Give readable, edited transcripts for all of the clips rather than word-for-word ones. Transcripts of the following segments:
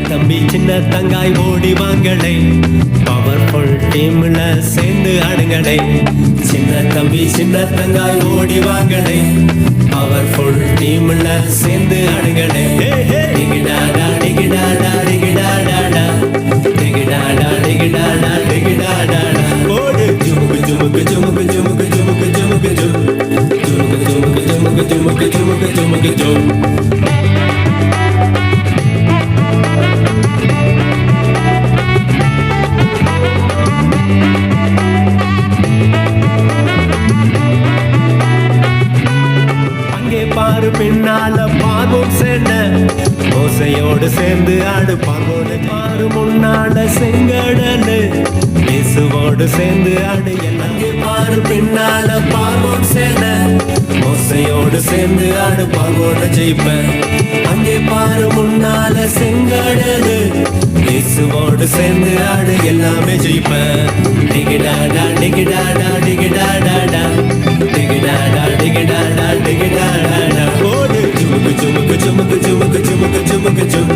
தம்பி சின்ன தங்காய் ஓடி வாங்களே பவர்ஃபுல் டீம்ல சேர்ந்து ஆடுங்களே சின்ன தம்பி சின்ன தங்காய் ஓடி வாங்களே பவர்ஃபுல் டீம்ல சேர்ந்து ஆடுங்களே டிகிடாடா டிகிடாடா டிகிடாடாடா டிகிடாடா டிகிடாடா டிகிடாடாடா ஓடு ஜுமுக்கு ஜுமுக்கு ஜுமுக்கு ஜுமுக்கு ஜுமுக்கு ஜுமுக்கு ஜுமுக்கு ஜுமுக்கு ஜுமுக்கு ஜுமுக்கு ஜுமுக்கு ஜுமுக்கு ஜும் பாரு பின்னால பாகும் சேர்ந்த ஓசையோடு சேர்ந்து ஆடு பாங்கோடு பாரு முன்னால செங்கடனு இயேசுவோடு சேர்ந்து ஆடு எல்லாமே பாரு பின்னால பாகும் சேர்ந்த ஓசையோடு சேர்ந்து ஆடு பாங்கோடு ஜெயிப்பேன் அங்கே பாரு முன்னால செங்கடனு இயேசுவோடு சேர்ந்து ஆடு எல்லாமே ஜெயிப்பேன் டிகிடாடா டிகிடாடா டிகிடாடாடா டிகிடாடா டிகிடாடா டிகிடாடாடா ஓடு ஜுமுக்கு ஜுமுக்கு ஜுமுக்கு ஜுமுக்கு ஜுமுக்கு ஜுமுக்கு ஜும்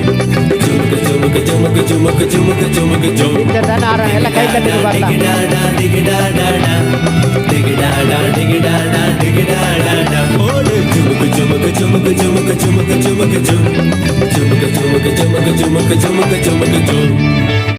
ஜுமுக்கு ஜுமுக்கு ஜுமுக்கு ஜுமுக்கு ஜுமுக்கு ஜுமுக்கு ஜும் டிகிடாடா டிகிடாடாடா டிகிடாடா டிகிடாடா டிகிடாடாடா ஓடு ஜுமுக்கு ஜுமுக்கு ஜுமுக்கு ஜுமுக்கு ஜுமுக்கு ஜுமுக்கு ஜும் ஜுமுக்கு ஜுமுக்கு ஜுமுக்கு ஜுமுக்கு ஜுமுக்கு ஜுமுக்கு ஜும்